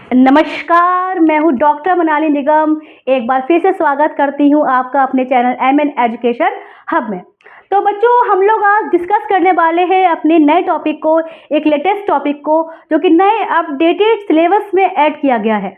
नमस्कार, मैं हूँ डॉक्टर मनाली निगम। एक बार फिर से स्वागत करती हूँ आपका अपने चैनल एमएन एजुकेशन हब में। तो बच्चों, हम लोग आज डिस्कस करने वाले हैं अपने नए टॉपिक को, एक लेटेस्ट टॉपिक को, जो कि नए अपडेटेड सिलेबस में ऐड किया गया है।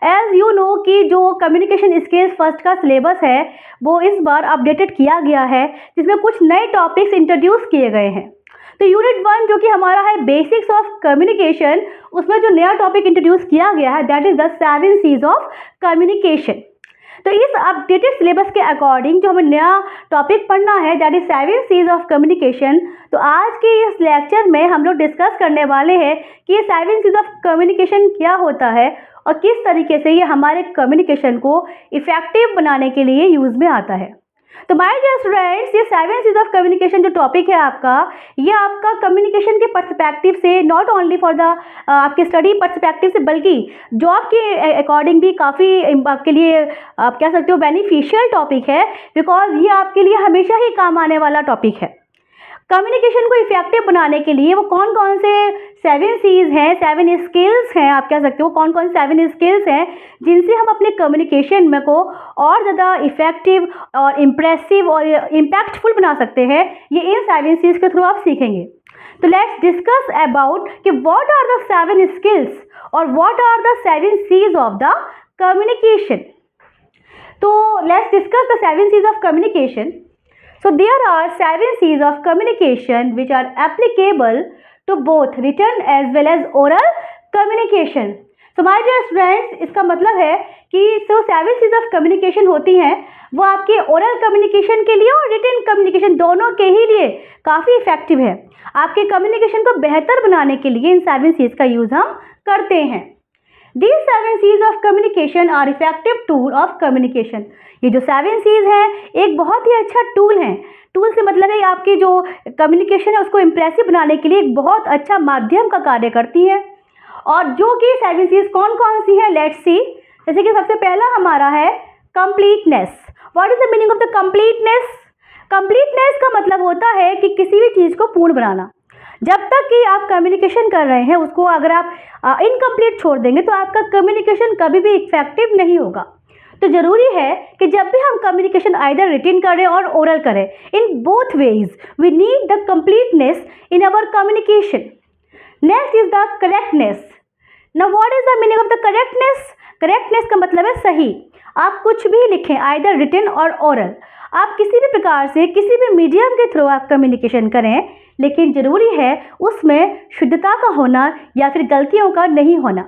एज यू नो कि जो कम्युनिकेशन स्किल्स फर्स्ट का सिलेबस है वो इस बार अपडेटेड किया गया है, जिसमें कुछ नए टॉपिक्स इंट्रोड्यूस किए गए हैं। तो यूनिट 1 जो कि हमारा है बेसिक्स ऑफ कम्युनिकेशन, उसमें जो नया टॉपिक इंट्रोड्यूस किया गया है that is the 7 C's of communication. तो इस अपडेटेड सिलेबस के अकॉर्डिंग जो हमें नया टॉपिक पढ़ना है that is 7 C's of communication. तो आज के इस लेक्चर में हम लोग डिस्कस करने वाले हैं कि ये 7 C's ऑफ कम्युनिकेशन क्या होता है और किस तरीके से ये हमारे कम्युनिकेशन को इफेक्टिव बनाने के लिए यूज में आता है। तो माय डियर स्टूडेंट्स, ये 7 C's ऑफ कम्युनिकेशन जो टॉपिक है आपका, ये आपका कम्युनिकेशन के पर्सपेक्टिव से नॉट ओनली फॉर द आपके स्टडी पर्सपेक्टिव से, बल्कि जॉब के अकॉर्डिंग भी काफ़ी आपके लिए आप कह सकते हो बेनिफिशियल टॉपिक है, बिकॉज ये आपके लिए हमेशा ही काम आने वाला टॉपिक है। कम्युनिकेशन को इफेक्टिव बनाने के लिए वो कौन कौन से 7 C's हैं, 7 स्किल्स हैं, आप कह सकते हो कौन कौन 7 स्किल्स हैं जिनसे हम अपने कम्युनिकेशन में को और ज़्यादा इफेक्टिव और इम्प्रेसिव और इम्पैक्टफुल बना सकते हैं, ये इन 7 C's के थ्रू आप सीखेंगे। तो लेट्स डिस्कस अबाउट कि व्हाट आर द 7 स्किल्स और what are the 7 C's of the communication. तो let's discuss the 7 C's of communication. So there are 7 C's of communication which are applicable to both written as well as oral communication. So my dear friends, इसका मतलब है कि जो 7 C's of communication होती हैं वो आपके oral communication के लिए और written communication दोनों के ही लिए काफ़ी इफेक्टिव है। आपके communication को बेहतर बनाने के लिए इन 7 C's का यूज़ हम करते हैं। These 7 C's of communication are effective tool of communication. ये जो 7 C's हैं एक बहुत ही अच्छा टूल है। टूल से मतलब है आपकी जो कम्युनिकेशन है उसको इम्प्रेसिव बनाने के लिए एक बहुत अच्छा माध्यम का कार्य करती है। और जो कि 7 C's कौन कौन सी है, लेट्स सी। जैसे कि सबसे पहला हमारा है completeness. What is the meaning of the completeness? Completeness का मतलब होता है कि किसी भी चीज़ को पूर्ण बनाना। जब तक कि आप कम्युनिकेशन कर रहे हैं उसको अगर आप इनकम्प्लीट छोड़ देंगे तो आपका कम्युनिकेशन कभी भी इफेक्टिव नहीं होगा। तो ज़रूरी है कि जब भी हम कम्युनिकेशन आइदर रिटन करें और ओरल करें, in both ways we need the completeness in our communication. Next is the correctness. Now what is the meaning of the correctness? Correctness का मतलब है सही। आप कुछ भी लिखें आइदर रिटन और ओरल, आप किसी भी प्रकार से किसी भी मीडियम के थ्रू आप कम्युनिकेशन करें, लेकिन ज़रूरी है उसमें शुद्धता का होना या फिर गलतियों का नहीं होना।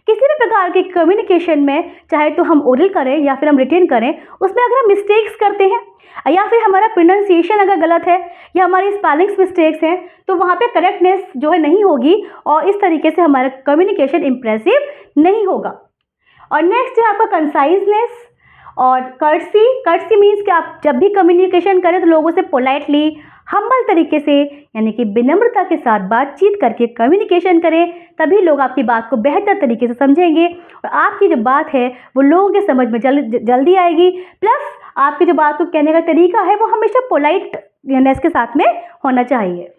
किसी भी प्रकार के कम्युनिकेशन में चाहे तो हम ओरल करें या फिर हम रिटन करें, उसमें अगर हम मिस्टेक्स करते हैं या फिर हमारा प्रोनाउंसिएशन अगर गलत है या हमारी स्पेलिंग्स मिस्टेक्स हैं तो वहाँ पे करेक्टनेस जो है नहीं होगी और इस तरीके से हमारा कम्युनिकेशन इम्प्रेसिव नहीं होगा। और नेक्स्ट है आपका कंसाइजनेस और कर्टसी। कर्टसी मीन्स कि आप जब भी कम्युनिकेशन करें तो लोगों से पोलाइटली, हम्बल तरीके से, यानी कि विनम्रता के साथ बातचीत करके कम्युनिकेशन करें, तभी लोग आपकी बात को बेहतर तरीके से समझेंगे और आपकी जो बात है वो लोगों के समझ में जल्दी आएगी। प्लस आपकी जो बात को कहने का तरीका है वो हमेशा पोलाइटनेस के साथ में होना चाहिए।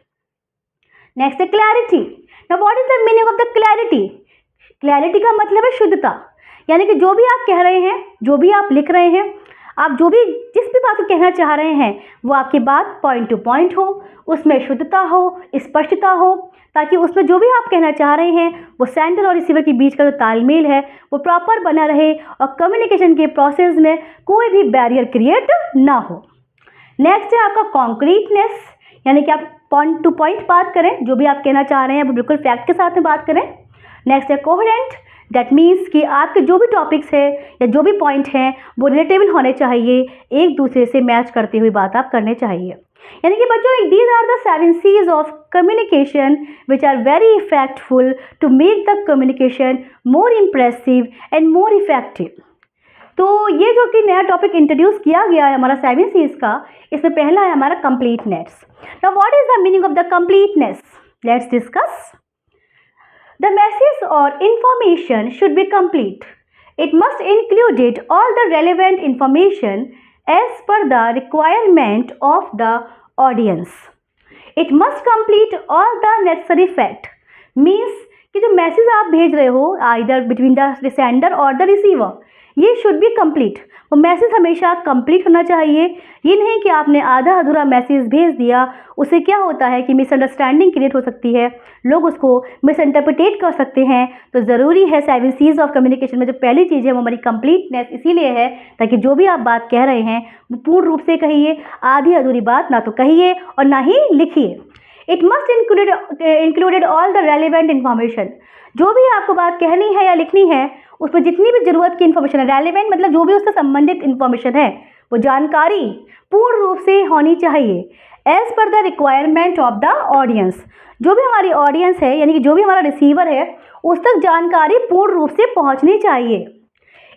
नेक्स्ट है clarity. Now what is the meaning of the clarity? Clarity का मतलब है शुद्धता, यानी कि जो भी आप कह रहे हैं, जो भी आप लिख रहे हैं, आप जो भी जिस भी बात को कहना चाह रहे हैं वो आपकी बात पॉइंट टू पॉइंट हो, उसमें शुद्धता हो, स्पष्टता हो, ताकि उसमें जो भी आप कहना चाह रहे हैं वो सेंडर और रिसीवर के बीच का जो तालमेल है वो प्रॉपर बना रहे और कम्युनिकेशन के प्रोसेस में कोई भी बैरियर क्रिएट ना हो। नेक्स्ट है आपका कॉन्क्रीटनेस, यानी कि आप पॉइंट टू पॉइंट बात करें, जो भी आप कहना चाह रहे हैं वो बिल्कुल फैक्ट के साथ में बात करें। नेक्स्ट है कोहेरेंट। दैट मीन्स कि आपके जो भी टॉपिक्स है या जो भी पॉइंट हैं वो रिलेटेबल होने चाहिए, एक दूसरे से मैच करते हुए बात आप करने चाहिए। यानी कि बच्चों, these are the 7 C's of communication which are very effectful to make the communication more impressive and more effective. तो ये जो कि नया टॉपिक इंट्रोड्यूस किया गया है हमारा 7 C's का, इसमें पहला है हमारा completeness. Now what is the meaning of the completeness? Let's discuss. The message or information should be complete. It must include all the relevant information as per the requirement of the audience. It must complete all the necessary fact. Means कि जो message आप भेज रहे हो either between the sender और the receiver, ये should be complete. वो message हमेशा कंप्लीट होना चाहिए। ये नहीं कि आपने आधा अधूरा मैसेज भेज दिया, उससे क्या होता है कि मिसअंडरस्टैंडिंग क्रिएट हो सकती है, लोग उसको मिसइंटरप्रिटेट कर सकते हैं। तो ज़रूरी है 7 C's ऑफ कम्युनिकेशन में जो पहली चीज़ है वो हमारी कंप्लीटनेस इसीलिए है ताकि जो भी आप बात कह रहे हैं वो पूर्ण रूप से कहिए, आधी अधूरी बात ना तो कहिए और ना ही लिखिए। It must included all the relevant information. जो भी आपको बात कहनी है या लिखनी है उसमें जितनी भी ज़रूरत की इन्फॉर्मेशन है, रेलिवेंट मतलब जो भी उससे संबंधित इन्फॉर्मेशन है, वो जानकारी पूर्ण रूप से होनी चाहिए as per the requirement of the audience. जो भी हमारी ऑडियंस है यानी कि जो भी हमारा रिसीवर है उस तक जानकारी पूर्ण रूप से पहुंचनी चाहिए।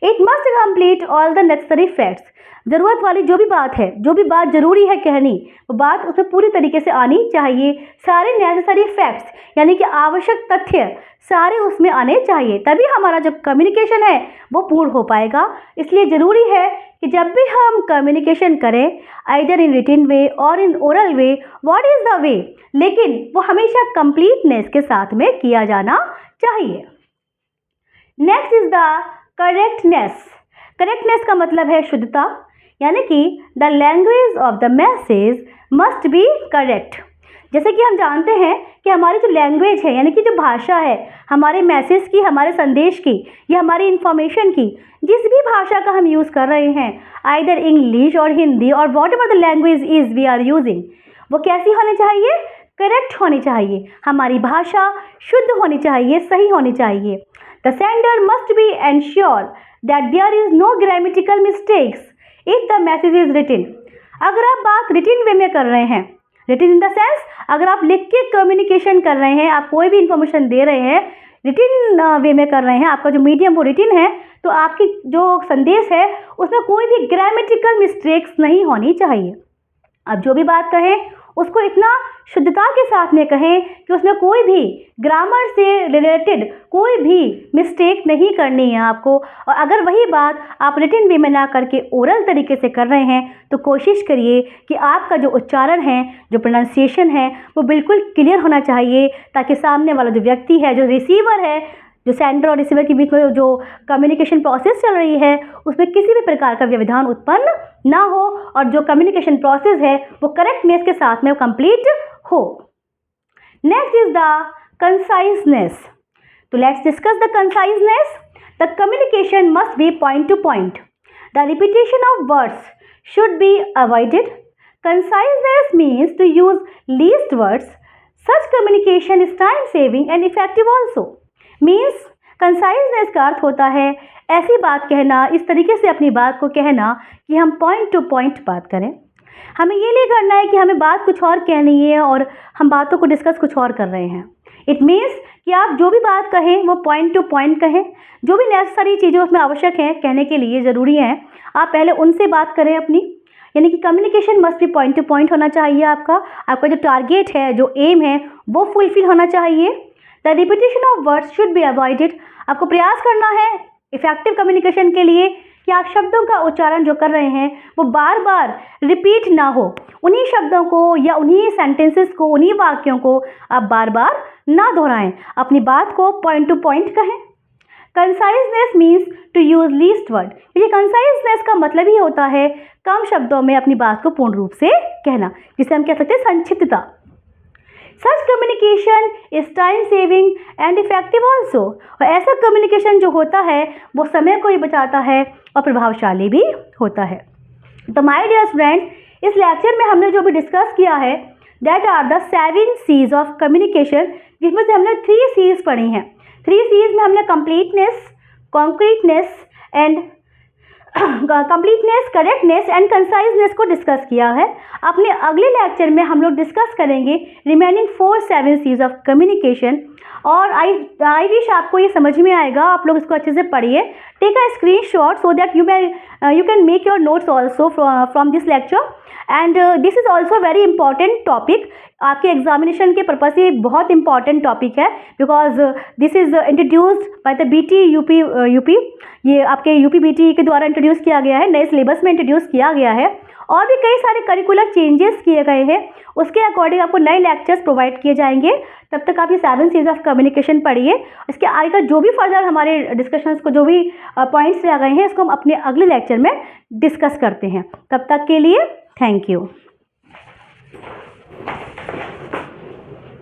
It must complete all the necessary facts. ज़रूरत वाली जो भी बात है, जो भी बात ज़रूरी है कहनी, वो बात उसमें पूरी तरीके से आनी चाहिए। सारे नेसेसरी फैक्ट्स यानी कि आवश्यक तथ्य सारे उसमें आने चाहिए, तभी हमारा जो कम्युनिकेशन है वो पूर्ण हो पाएगा। इसलिए ज़रूरी है कि जब भी हम कम्युनिकेशन करें आइदर इन रिटन वे और in oral way, what is the way, लेकिन वो हमेशा कंप्लीटनेस के साथ में किया जाना चाहिए। Next is the correctness. Correctness का मतलब है शुद्धता, यानी कि the language of the message must be correct. जैसे कि हम जानते हैं कि हमारी जो लैंग्वेज है यानी कि जो भाषा है हमारे मैसेज की, हमारे संदेश की या हमारी इन्फॉर्मेशन की, जिस भी भाषा का हम यूज़ कर रहे हैं आइदर इंग्लिश और हिंदी और whatever the language is we are using, वो कैसी होनी चाहिए, करेक्ट होनी चाहिए। हमारी भाषा शुद्ध होनी चाहिए, सही होनी चाहिए। The sender must be ensure that there is no grammatical mistakes if the message is written. अगर आप बात रिटन वे में कर रहे हैं, रिटन इन द सेंस अगर आप लिख के कम्युनिकेशन कर रहे हैं, आप कोई भी इंफॉर्मेशन दे रहे हैं रिटन वे में कर रहे हैं, आपका जो मीडियम वो रिटन है, तो आपकी जो संदेश है उसमें कोई भी ग्रामेटिकल मिस्टेक्स नहीं होनी चाहिए। अब जो भी बात कहें उसको इतना शुद्धता के साथ में कहें कि उसमें कोई भी ग्रामर से रिलेटेड कोई भी मिस्टेक नहीं करनी है आपको। और अगर वही बात आप रिटन वे में ना करके ओरल तरीके से कर रहे हैं तो कोशिश करिए कि आपका जो उच्चारण है, जो प्रोनाउंसिएशन है, वो बिल्कुल क्लियर होना चाहिए ताकि सामने वाला जो व्यक्ति है, जो रिसीवर है, जो सेंडर और रिसीवर के बीच में जो कम्युनिकेशन प्रोसेस चल रही है उसमें किसी भी प्रकार का व्यवधान उत्पन्न ना हो और जो कम्युनिकेशन प्रोसेस है वो करेक्टनेस के साथ में कंप्लीट हो। Next is the conciseness. तो let's discuss the conciseness. The communication must be point to point. The repetition of words should be avoided. Conciseness means to use least words. Such communication is time saving and effective also. Means conciseness का अर्थ होता है ऐसी बात कहना, इस तरीके से अपनी बात को कहना कि हम पॉइंट टू पॉइंट बात करें। हमें ये नहीं करना है कि हमें बात कुछ और कहनी है और हम बातों को डिस्कस कुछ और कर रहे हैं। इट मीन्स कि आप जो भी बात कहें वो पॉइंट टू पॉइंट कहें। जो भी नेसेसरी चीज़ें उसमें आवश्यक हैं कहने के लिए, ज़रूरी हैं, आप पहले उनसे बात करें अपनी। यानी कि कम्युनिकेशन मस्ट भी पॉइंट टू पॉइंट होना चाहिए। आपका जो टारगेट है, जो एम है, वो फुलफिल होना चाहिए। The repetition of words should be avoided. आपको प्रयास करना है इफेक्टिव कम्युनिकेशन के लिए कि आप शब्दों का उच्चारण जो कर रहे हैं वो बार बार रिपीट ना हो। उन्हीं शब्दों को या उन्हीं सेंटेंसेस को, उन्हीं वाक्यों को आप बार बार ना दोहराएं। अपनी बात को पॉइंट टू पॉइंट कहें। Conciseness means to use least word. ये कंसाइजनेस का मतलब ही होता है कम शब्दों में अपनी बात को पूर्ण रूप से कहना, जिसे हम कह सकते हैं संक्षिप्तता। Such communication is time saving and effective also. और ऐसा कम्युनिकेशन जो होता है वो समय को ही बचाता है और प्रभावशाली भी होता है। तो माय डियर फ्रेंड्स, इस लेक्चर में हमने जो भी डिस्कस किया है that are the 7 C's of communication, जिसमें से हमने 3 C's पढ़ी हैं। 3 C's में हमने completeness, concreteness and completeness, correctness and conciseness को डिस्कस किया है। अपने अगले लेक्चर में हम लोग डिस्कस करेंगे रिमेनिंग 7 C's ऑफ कम्युनिकेशन। और आई विश आपको ये समझ में आएगा, आप लोग इसको अच्छे से पढ़िए। Take a screenshot so that you can make your notes also from this lecture. And this is also very important topic. आपके एग्जामिनेशन के पर्पज से बहुत इंपॉर्टेंट टॉपिक है because this is introduced by the BT UP. ये आपके UP BT के द्वारा introduce किया गया है, नए सिलेबस में इंट्रोड्यूस किया गया है। और भी कई सारे करिकुलर चेंजेस किए गए हैं, उसके अकॉर्डिंग आपको नए लेक्चर्स प्रोवाइड किए जाएंगे। तब तक आप ये 7 स्टेज ऑफ कम्युनिकेशन पढ़िए। इसके आगे का जो भी फर्दर हमारे डिस्कशंस को जो भी पॉइंट्स आ गए हैं, इसको हम अपने अगले लेक्चर में डिस्कस करते हैं। तब तक के लिए थैंक यू।